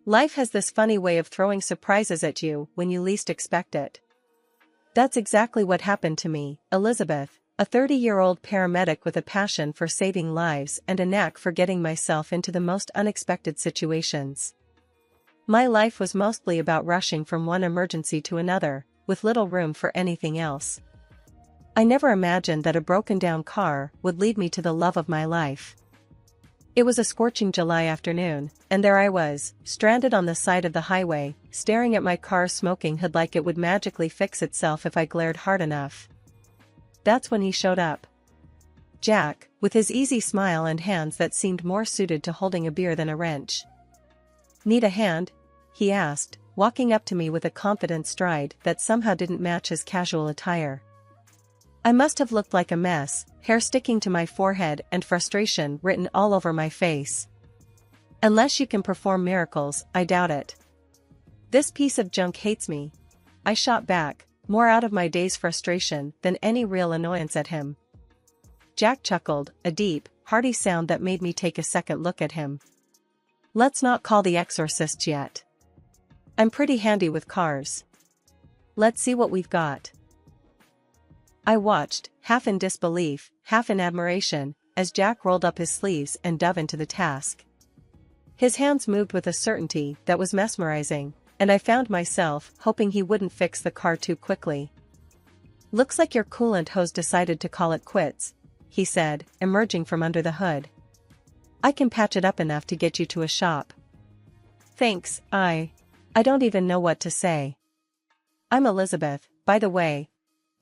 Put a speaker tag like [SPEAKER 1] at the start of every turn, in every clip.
[SPEAKER 1] Life has this funny way of throwing surprises at you when you least expect it. That's exactly what happened to me, Elizabeth, a 30-year-old paramedic with a passion for saving lives and a knack for getting myself into the most unexpected situations. My life was mostly about rushing from one emergency to another, with little room for anything else. I never imagined that a broken-down car would lead me to the love of my life. It was a scorching July afternoon, and there I was, stranded on the side of the highway, staring at my car's smoking hood like it would magically fix itself if I glared hard enough. That's when he showed up. Jack, with his easy smile and hands that seemed more suited to holding a beer than a wrench. "Need a hand?" he asked, walking up to me with a confident stride that somehow didn't match his casual attire. I must have looked like a mess, hair sticking to my forehead and frustration written all over my face. "Unless you can perform miracles, I doubt it." "This piece of junk hates me," I shot back, more out of my day's frustration than any real annoyance at him. Jack chuckled, a deep, hearty sound that made me take a second look at him. "Let's not call the exorcist yet. I'm pretty handy with cars. Let's see what we've got." I watched, half in disbelief, half in admiration, as Jack rolled up his sleeves and dove into the task. His hands moved with a certainty that was mesmerizing, and I found myself hoping he wouldn't fix the car too quickly. "Looks like your coolant hose decided to call it quits," he said, emerging from under the hood. "I can patch it up enough to get you to a shop." "Thanks, I don't even know what to say." "I'm Elizabeth, by the way,"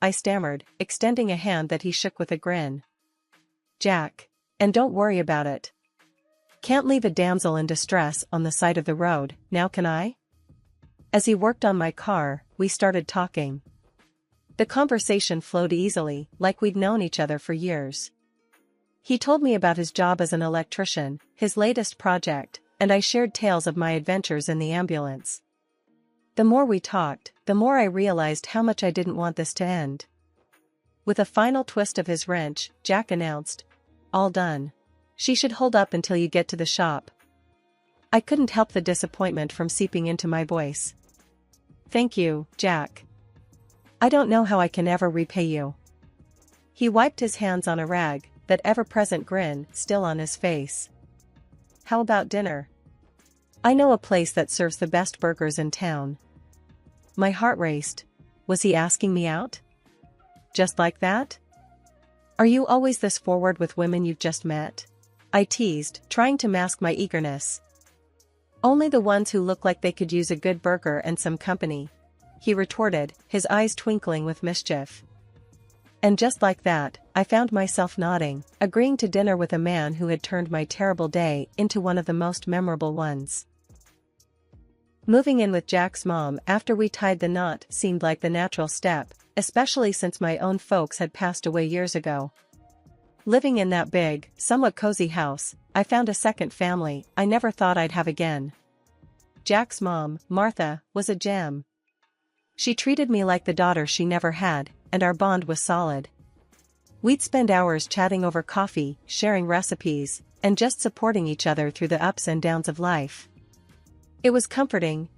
[SPEAKER 1] I stammered, extending a hand that he shook with a grin. "Jack. And don't worry about it. Can't leave a damsel in distress on the side of the road, now can I?" As he worked on my car, we started talking. The conversation flowed easily, like we'd known each other for years. He told me about his job as an electrician, his latest project, and I shared tales of my adventures in the ambulance. The more we talked, the more I realized how much I didn't want this to end. With a final twist of his wrench, Jack announced, "All done. She should hold up until you get to the shop." I couldn't help the disappointment from seeping into my voice. "Thank you, Jack. I don't know how I can ever repay you." He wiped his hands on a rag, that ever-present grin still on his face. "How about dinner? I know a place that serves the best burgers in town." My heart raced. Was he asking me out? Just like that? "Are you always this forward with women you've just met?" I teased, trying to mask my eagerness. "Only the ones who look like they could use a good burger and some company," he retorted, his eyes twinkling with mischief. And just like that, I found myself nodding, agreeing to dinner with a man who had turned my terrible day into one of the most memorable ones. Moving in with Jack's mom after we tied the knot seemed like the natural step, especially since my own folks had passed away years ago. Living in that big, somewhat cozy house, I found a second family I never thought I'd have again. Jack's mom, Martha, was a gem. She treated me like the daughter she never had, and our bond was solid. We'd spend hours chatting over coffee, sharing recipes, and just supporting each other through the ups and downs of life. It was comforting,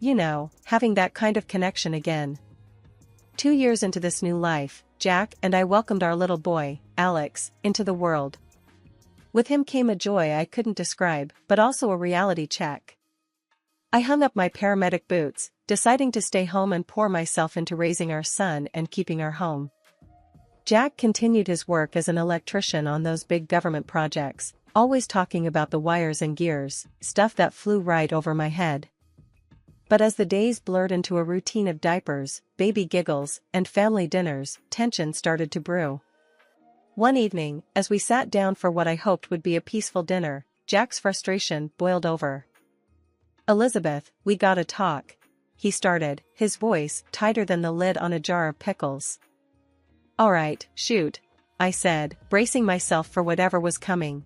[SPEAKER 1] having that kind of connection again. 2 years into this new life, Jack and I welcomed our little boy, Alex, into the world. With him came a joy I couldn't describe, but also a reality check. I hung up my paramedic boots, deciding to stay home and pour myself into raising our son and keeping our home. Jack continued his work as an electrician on those big government projects, always talking about the wires and gears, stuff that flew right over my head. But as the days blurred into a routine of diapers, baby giggles, and family dinners, tension started to brew. One evening, as we sat down for what I hoped would be a peaceful dinner, Jack's frustration boiled over. "Elizabeth, we gotta talk," he started, his voice tighter than the lid on a jar of pickles. "All right, shoot," I said, bracing myself for whatever was coming.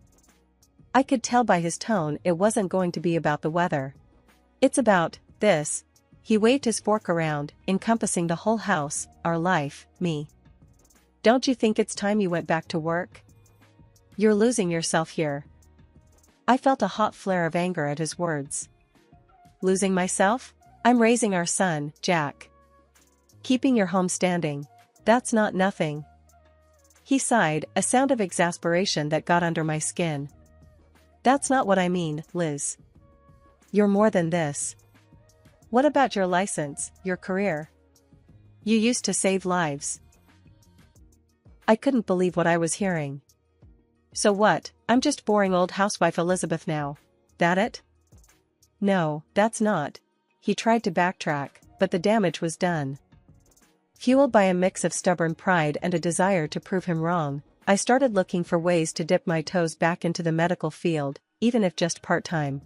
[SPEAKER 1] I could tell by his tone it wasn't going to be about the weather. "It's about this." He waved his fork around, encompassing the whole house, our life, me. "Don't you think it's time you went back to work? You're losing yourself here." I felt a hot flare of anger at his words. Losing myself? I'm raising our son, Jack. Keeping your home standing. That's not nothing. He sighed, a sound of exasperation that got under my skin. That's not what I mean, Liz. You're more than this. What about your license, your career? You used to save lives. I couldn't believe what I was hearing. So what, I'm just boring old housewife Elizabeth now. That it? No, that's not. He tried to backtrack, but the damage was done. Fueled by a mix of stubborn pride and a desire to prove him wrong, I started looking for ways to dip my toes back into the medical field, even if just part-time.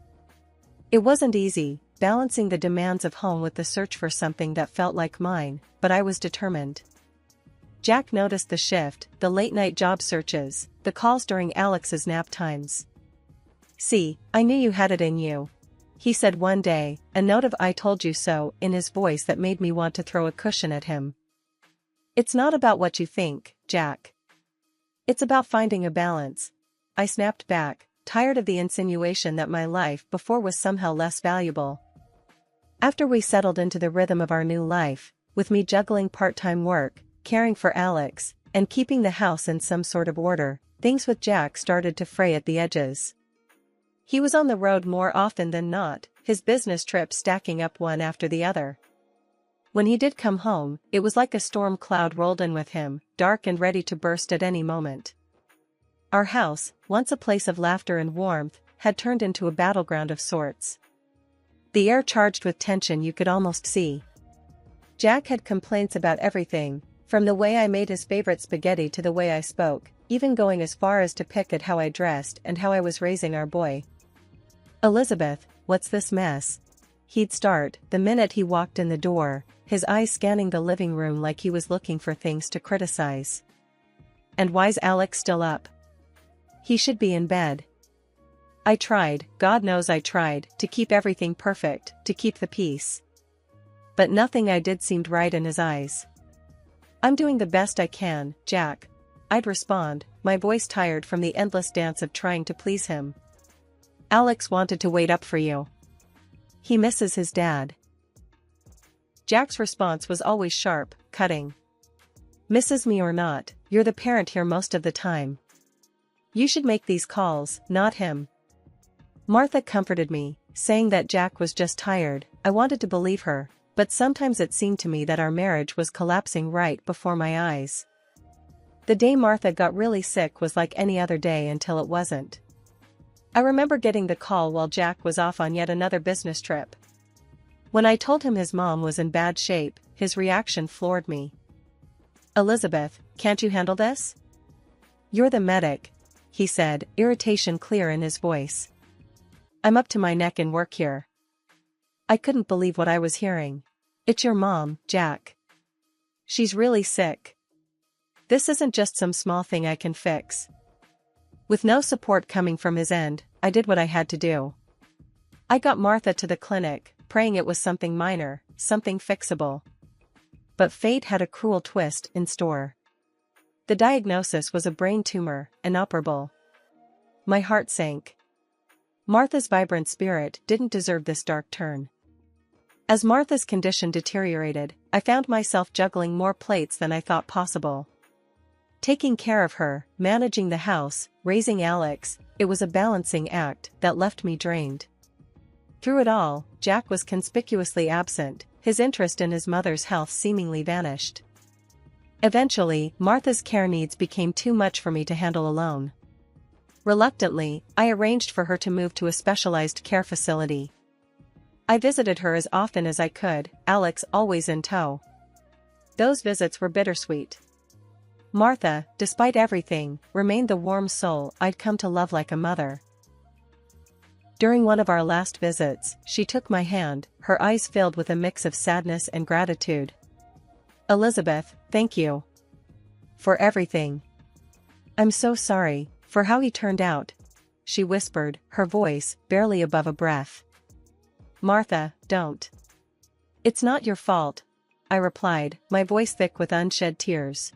[SPEAKER 1] It wasn't easy, balancing the demands of home with the search for something that felt like mine, but I was determined. Jack noticed the shift, the late-night job searches, the calls during Alex's nap times. "See, I knew you had it in you," he said one day, a note of "I told you so" in his voice that made me want to throw a cushion at him. "It's not about what you think, Jack. It's about finding a balance," I snapped back, tired of the insinuation that my life before was somehow less valuable. After we settled into the rhythm of our new life, with me juggling part-time work, caring for Alex, and keeping the house in some sort of order, things with Jack started to fray at the edges. He was on the road more often than not, his business trips stacking up one after the other. When he did come home, it was like a storm cloud rolled in with him, dark and ready to burst at any moment. Our house, once a place of laughter and warmth, had turned into a battleground of sorts. The air charged with tension you could almost see. Jack had complaints about everything, from the way I made his favorite spaghetti to the way I spoke, even going as far as to pick at how I dressed and how I was raising our boy. "Elizabeth, what's this mess?" He'd start, the minute he walked in the door, his eyes scanning the living room like he was looking for things to criticize. "And why's Alex still up? He should be in bed." I tried, God knows I tried, to keep everything perfect, to keep the peace. But nothing I did seemed right in his eyes. "I'm doing the best I can, Jack," I'd respond, my voice tired from the endless dance of trying to please him. "Alex wanted to wait up for you. He misses his dad." Jack's response was always sharp, cutting. "Misses me or not, you're the parent here most of the time. You should make these calls, not him." Martha comforted me, saying that Jack was just tired. I wanted to believe her, but sometimes it seemed to me that our marriage was collapsing right before my eyes. The day Martha got really sick was like any other day until it wasn't. I remember getting the call while Jack was off on yet another business trip. When I told him his mom was in bad shape, his reaction floored me. "Elizabeth, can't you handle this? You're the medic," he said, irritation clear in his voice. "I'm up to my neck in work here." I couldn't believe what I was hearing. "It's your mom, Jack. She's really sick. This isn't just some small thing I can fix." With no support coming from his end, I did what I had to do. I got Martha to the clinic, praying it was something minor, something fixable. But fate had a cruel twist in store. The diagnosis was a brain tumor, inoperable. My heart sank. Martha's vibrant spirit didn't deserve this dark turn. As Martha's condition deteriorated, I found myself juggling more plates than I thought possible. Taking care of her, managing the house, raising Alex, it was a balancing act that left me drained. Through it all, Jack was conspicuously absent, his interest in his mother's health seemingly vanished. Eventually, Martha's care needs became too much for me to handle alone. Reluctantly, I arranged for her to move to a specialized care facility. I visited her as often as I could, Alex always in tow. Those visits were bittersweet. Martha, despite everything, remained the warm soul I'd come to love like a mother. During one of our last visits, she took my hand, her eyes filled with a mix of sadness and gratitude. "Elizabeth, thank you for everything. I'm so sorry for how he turned out," she whispered, her voice barely above a breath. "Martha, don't. It's not your fault," I replied, my voice thick with unshed tears.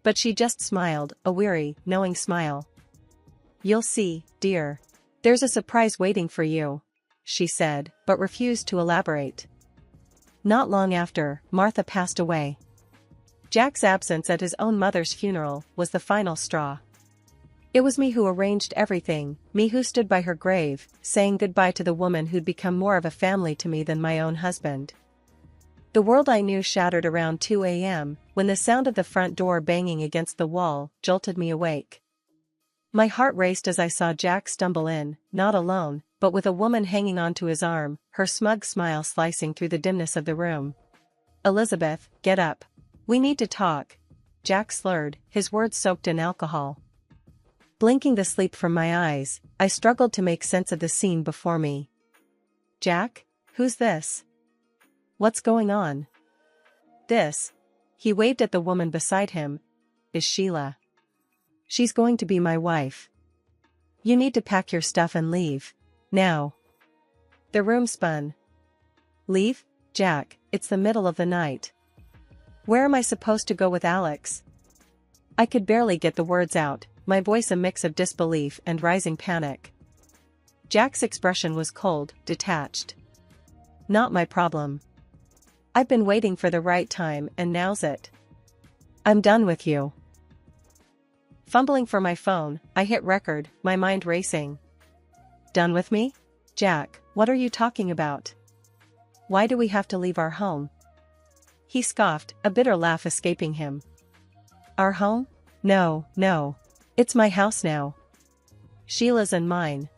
[SPEAKER 1] But she just smiled, a weary, knowing smile. "You'll see, dear. There's a surprise waiting for you," she said, but refused to elaborate. Not long after, Martha passed away. Jack's absence at his own mother's funeral was the final straw. It was me who arranged everything, me who stood by her grave, saying goodbye to the woman who'd become more of a family to me than my own husband. The world I knew shattered around 2 a.m., when the sound of the front door banging against the wall jolted me awake. My heart raced as I saw Jack stumble in, not alone, but with a woman hanging onto his arm, her smug smile slicing through the dimness of the room. "Elizabeth, get up. We need to talk," Jack slurred, his words soaked in alcohol. Blinking the sleep from my eyes, I struggled to make sense of the scene before me. "Jack? Who's this? What's going on?" "This," he waved at the woman beside him, "is Sheila. She's going to be my wife. You need to pack your stuff and leave. Now." The room spun. "Leave? Jack, it's the middle of the night. Where am I supposed to go with Alex?" I could barely get the words out, my voice a mix of disbelief and rising panic. Jack's expression was cold, detached. "Not my problem. I've been waiting for the right time and now's it. I'm done with you." Fumbling for my phone, I hit record, my mind racing. "Done with me? Jack, what are you talking about? Why do we have to leave our home?" He scoffed, a bitter laugh escaping him. "Our home? No, no. It's my house now. Sheila's and mine.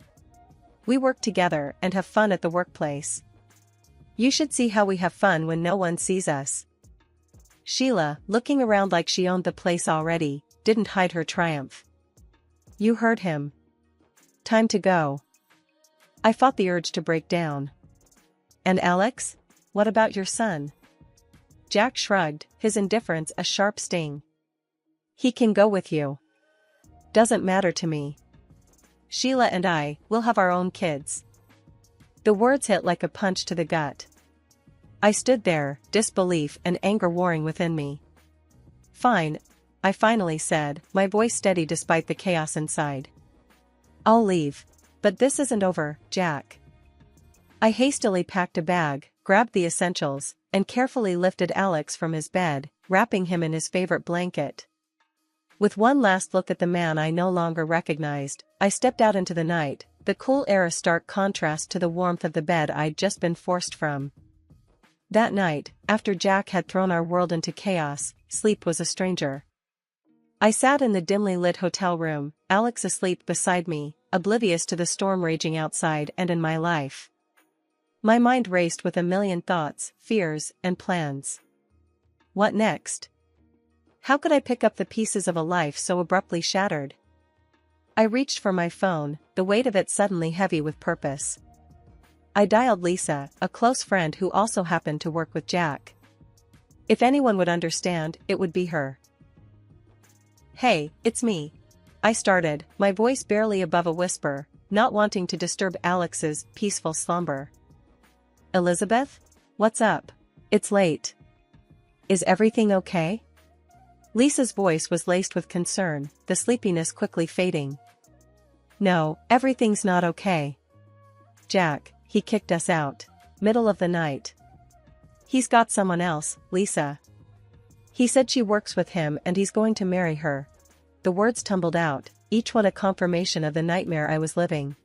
[SPEAKER 1] We work together and have fun at the workplace. You should see how we have fun when no one sees us." Sheila, looking around like she owned the place already, didn't hide her triumph. "You heard him. Time to go." I fought the urge to break down. "And Alex? What about your son?" Jack shrugged, his indifference a sharp sting. "He can go with you. Doesn't matter to me. Sheila and I will have our own kids." The words hit like a punch to the gut. I stood there, disbelief and anger warring within me. "Fine," I finally said, my voice steady despite the chaos inside. "I'll leave. But this isn't over, Jack." I hastily packed a bag, grabbed the essentials, and carefully lifted Alex from his bed, wrapping him in his favorite blanket. With one last look at the man I no longer recognized, I stepped out into the night, the cool air a stark contrast to the warmth of the bed I'd just been forced from. That night, after Jack had thrown our world into chaos, sleep was a stranger. I sat in the dimly lit hotel room, Alex asleep beside me, oblivious to the storm raging outside and in my life. My mind raced with a million thoughts, fears, and plans. What next? How could I pick up the pieces of a life so abruptly shattered? I reached for my phone, the weight of it suddenly heavy with purpose. I dialed Lisa, a close friend who also happened to work with Jack. If anyone would understand, it would be her. "Hey, it's me," I started, my voice barely above a whisper, not wanting to disturb Alex's peaceful slumber. "Elizabeth? What's up? It's late. Is everything okay?" Lisa's voice was laced with concern, the sleepiness quickly fading. "No, everything's not okay. Jack, he kicked us out. Middle of the night. He's got someone else, Lisa. He said she works with him and he's going to marry her." The words tumbled out, each one a confirmation of the nightmare I was living.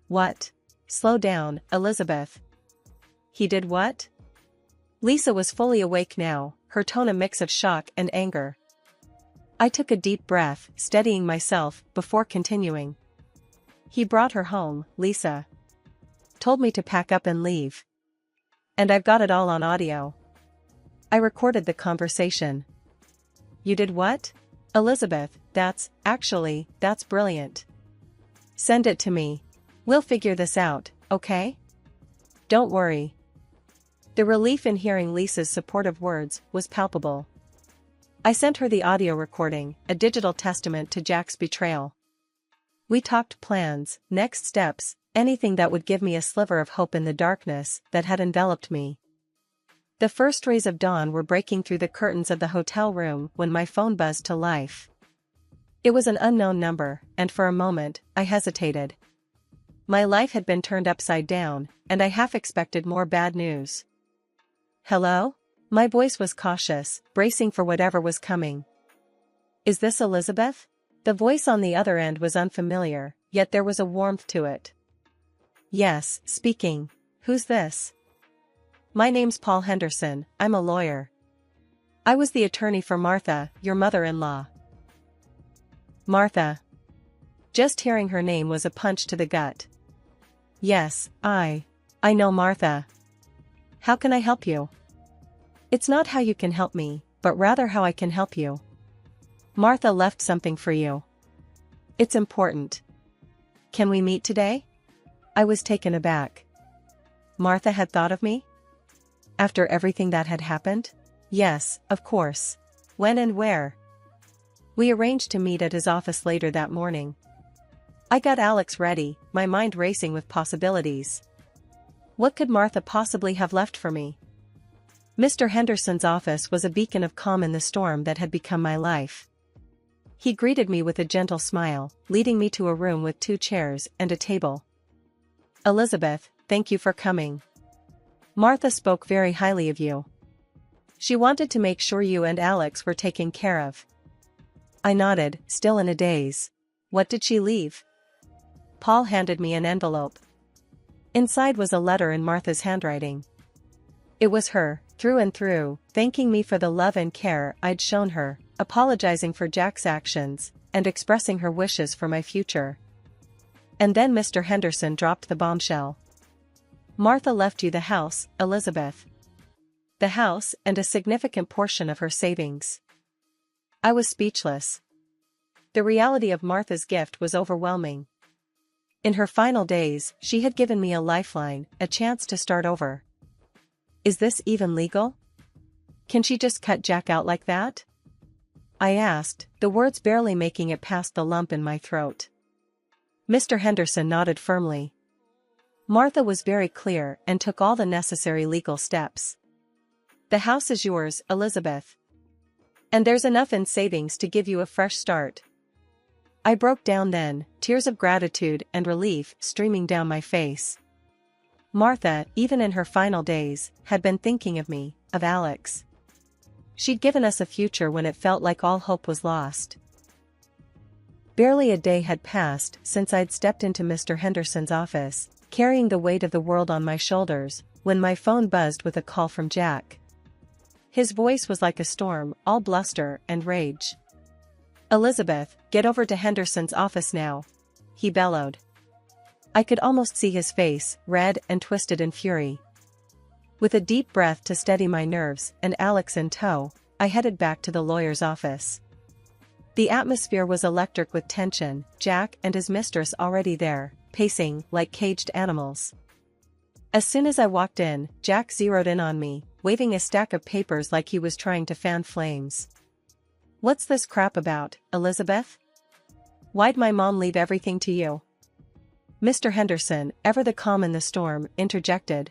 [SPEAKER 1] "What? Slow down, Elizabeth. He did what?" Lisa was fully awake now, her tone a mix of shock and anger. I took a deep breath, steadying myself, before continuing. "He brought her home, Lisa. Told me to pack up and leave. And I've got it all on audio. I recorded the conversation." "You did what?" "Elizabeth, that's brilliant. Send it to me. We'll figure this out, okay? Don't worry." The relief in hearing Lisa's supportive words was palpable. I sent her the audio recording, a digital testament to Jack's betrayal. We talked plans, next steps, anything that would give me a sliver of hope in the darkness that had enveloped me. The first rays of dawn were breaking through the curtains of the hotel room when my phone buzzed to life. It was an unknown number, and for a moment, I hesitated. My life had been turned upside down, and I half expected more bad news. "Hello?" My voice was cautious, bracing for whatever was coming. "Is this Elizabeth?" The voice on the other end was unfamiliar, yet there was a warmth to it. "Yes, speaking. Who's this?" "My name's Paul Henderson, I'm a lawyer. I was the attorney for Martha, your mother-in-law." Martha. Just hearing her name was a punch to the gut. "Yes, I know Martha. How can I help you?" "It's not how you can help me, but rather how I can help you. Martha left something for you. It's important. Can we meet today?" I was taken aback. Martha had thought of me? After everything that had happened? Yes, of course. When and where? We arranged to meet at his office later that morning. I got Alex ready, my mind racing with possibilities. What could Martha possibly have left for me? Mr. Henderson's office was a beacon of calm in the storm that had become my life. He greeted me with a gentle smile, leading me to a room with 2 chairs and a table. "Elizabeth, thank you for coming. Martha spoke very highly of you. She wanted to make sure you and Alex were taken care of." I nodded, still in a daze. "What did she leave?" Paul handed me an envelope. Inside was a letter in Martha's handwriting. It was her, through and through, thanking me for the love and care I'd shown her, apologizing for Jack's actions, and expressing her wishes for my future. And then Mr. Henderson dropped the bombshell. "Martha left you the house, Elizabeth. The house and a significant portion of her savings." I was speechless. The reality of Martha's gift was overwhelming. In her final days, she had given me a lifeline, a chance to start over. Is this even legal? Can she just cut Jack out like that? I asked, the words barely making it past the lump in my throat. Mr. Henderson nodded firmly. Martha was very clear and took all the necessary legal steps. The house is yours, Elizabeth. And there's enough in savings to give you a fresh start. I broke down then, tears of gratitude and relief streaming down my face. Martha, even in her final days, had been thinking of me, of Alex. She'd given us a future when it felt like all hope was lost. Barely a day had passed since I'd stepped into Mr. Henderson's office, carrying the weight of the world on my shoulders, when my phone buzzed with a call from Jack. His voice was like a storm, all bluster and rage. "Elizabeth, get over to Henderson's office now," he bellowed. I could almost see his face, red and twisted in fury. With a deep breath to steady my nerves and Alex in tow, I headed back to the lawyer's office. The atmosphere was electric with tension, Jack and his mistress already there, pacing like caged animals. As soon as I walked in, Jack zeroed in on me, waving a stack of papers like he was trying to fan flames. "What's this crap about, Elizabeth? Why'd my mom leave everything to you?" Mr. Henderson, ever the calm in the storm, interjected.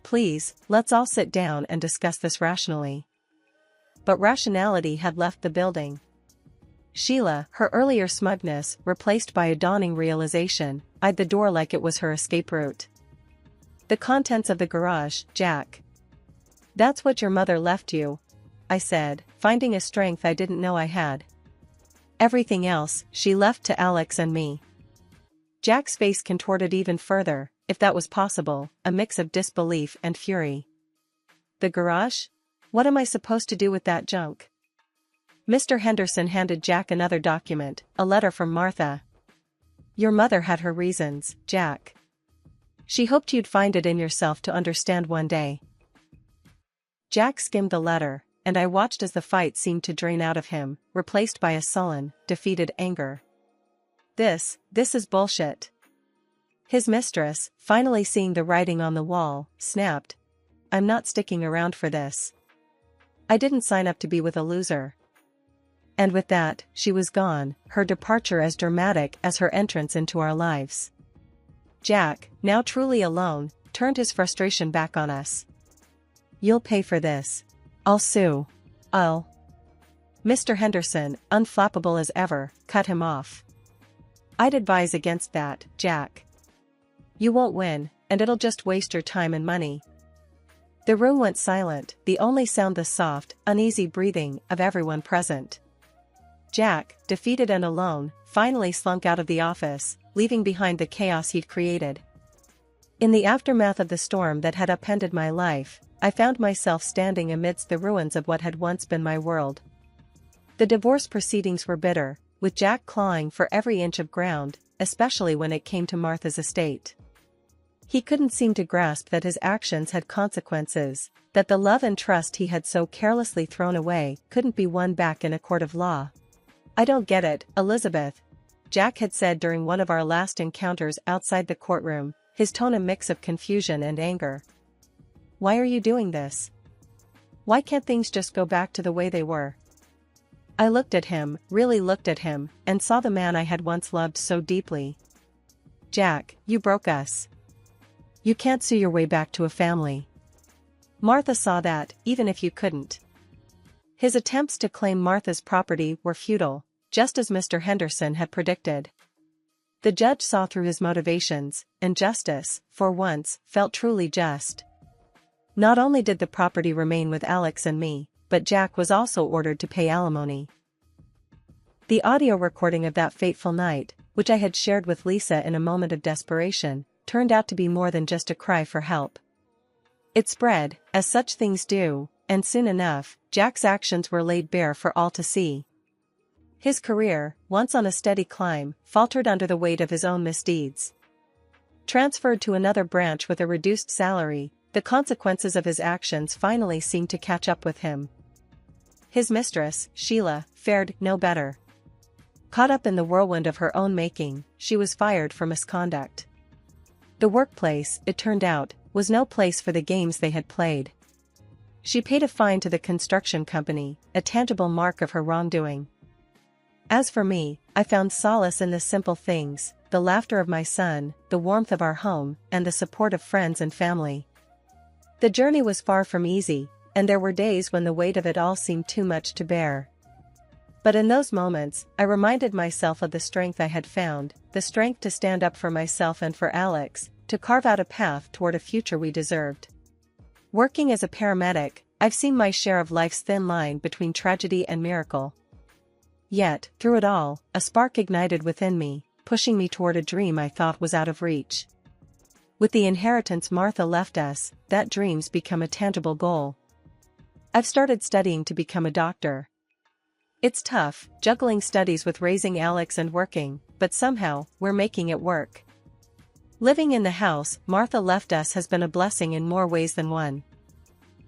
[SPEAKER 1] "Please, let's all sit down and discuss this rationally." But rationality had left the building. Sheila, her earlier smugness replaced by a dawning realization, eyed the door like it was her escape route. "The contents of the garage, Jack. That's what your mother left you," I said, finding a strength I didn't know I had. "Everything else, she left to Alex and me." Jack's face contorted even further, if that was possible, a mix of disbelief and fury. "The garage? What am I supposed to do with that junk?" Mr. Henderson handed Jack another document, a letter from Martha. "Your mother had her reasons, Jack. She hoped you'd find it in yourself to understand one day." Jack skimmed the letter, and I watched as the fight seemed to drain out of him, replaced by a sullen, defeated anger. This is bullshit." His mistress, finally seeing the writing on the wall, snapped. "I'm not sticking around for this. I didn't sign up to be with a loser." And with that, she was gone, her departure as dramatic as her entrance into our lives. Jack, now truly alone, turned his frustration back on us. "You'll pay for this. I'll sue. I'll—" Mr. Henderson, unflappable as ever, cut him off. "I'd advise against that, Jack. You won't win, and it'll just waste your time and money." The room went silent, the only sound the soft, uneasy breathing of everyone present. Jack, defeated and alone, finally slunk out of the office, leaving behind the chaos he'd created. In the aftermath of the storm that had upended my life, I found myself standing amidst the ruins of what had once been my world. The divorce proceedings were bitter, with Jack clawing for every inch of ground, especially when it came to Martha's estate. He couldn't seem to grasp that his actions had consequences, that the love and trust he had so carelessly thrown away couldn't be won back in a court of law. "I don't get it, Elizabeth," Jack had said during one of our last encounters outside the courtroom, his tone a mix of confusion and anger. "Why are you doing this? Why can't things just go back to the way they were?" I looked at him, really looked at him, and saw the man I had once loved so deeply. "Jack, you broke us. You can't sue your way back to a family. Martha saw that, even if you couldn't." His attempts to claim Martha's property were futile, just as Mr. Henderson had predicted. The judge saw through his motivations, and justice, for once, felt truly just. Not only did the property remain with Alex and me, but Jack was also ordered to pay alimony. The audio recording of that fateful night, which I had shared with Lisa in a moment of desperation, turned out to be more than just a cry for help. It spread, as such things do, and soon enough, Jack's actions were laid bare for all to see. His career, once on a steady climb, faltered under the weight of his own misdeeds. Transferred to another branch with a reduced salary, the consequences of his actions finally seemed to catch up with him. His mistress, Sheila, fared no better. Caught up in the whirlwind of her own making, she was fired for misconduct. The workplace, it turned out, was no place for the games they had played. She paid a fine to the construction company, a tangible mark of her wrongdoing. As for me, I found solace in the simple things, the laughter of my son, the warmth of our home, and the support of friends and family. The journey was far from easy, and there were days when the weight of it all seemed too much to bear. But in those moments, I reminded myself of the strength I had found, the strength to stand up for myself and for Alex, to carve out a path toward a future we deserved. Working as a paramedic, I've seen my share of life's thin line between tragedy and miracle. Yet, through it all, a spark ignited within me, pushing me toward a dream I thought was out of reach. With the inheritance Martha left us, that dream's become a tangible goal. I've started studying to become a doctor. It's tough, juggling studies with raising Alex and working, but somehow, we're making it work. Living in the house Martha left us has been a blessing in more ways than one.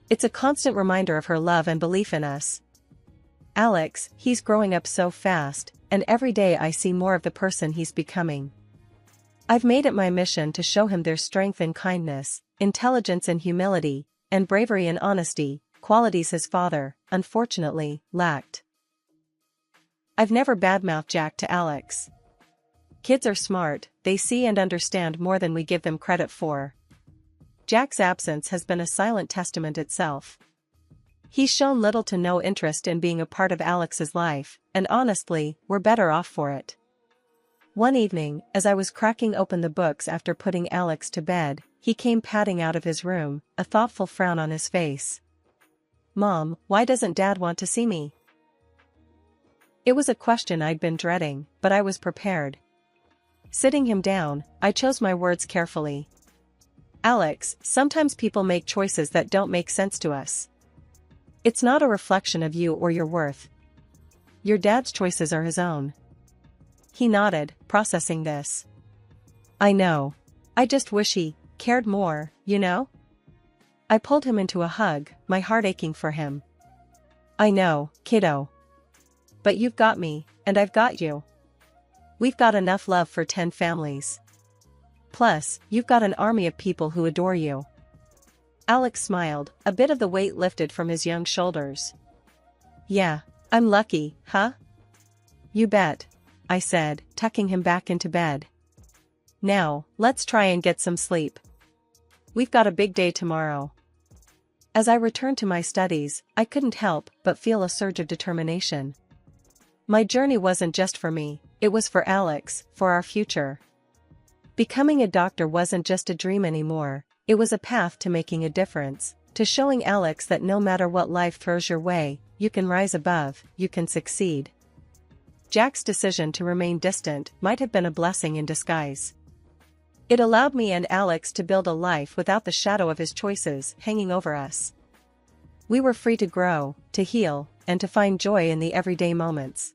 [SPEAKER 1] It's a constant reminder of her love and belief in us. Alex, he's growing up so fast, and every day I see more of the person he's becoming. I've made it my mission to show him there's strength in kindness, intelligence and humility, and bravery and honesty, qualities his father, unfortunately, lacked. I've never badmouthed Jack to Alex. Kids are smart, they see and understand more than we give them credit for. Jack's absence has been a silent testament itself. He's shown little to no interest in being a part of Alex's life, and honestly, we're better off for it. One evening, as I was cracking open the books after putting Alex to bed, he came padding out of his room, a thoughtful frown on his face. "Mom, why doesn't Dad want to see me?" It was a question I'd been dreading, but I was prepared. Sitting him down, I chose my words carefully. "Alex, sometimes people make choices that don't make sense to us. It's not a reflection of you or your worth. Your dad's choices are his own." He nodded, processing this. "I know. I just wish he cared more, you know?" I pulled him into a hug, my heart aching for him. "I know, kiddo. But you've got me, and I've got you. We've got enough love for 10 families. Plus, you've got an army of people who adore you." Alex smiled, a bit of the weight lifted from his young shoulders. "Yeah, I'm lucky, huh?" "You bet," I said, tucking him back into bed. "Now, let's try and get some sleep. We've got a big day tomorrow." As I returned to my studies, I couldn't help but feel a surge of determination. My journey wasn't just for me, it was for Alex, for our future. Becoming a doctor wasn't just a dream anymore, it was a path to making a difference, to showing Alex that no matter what life throws your way, you can rise above, you can succeed. Jack's decision to remain distant might have been a blessing in disguise. It allowed me and Alex to build a life without the shadow of his choices hanging over us. We were free to grow, to heal, and to find joy in the everyday moments.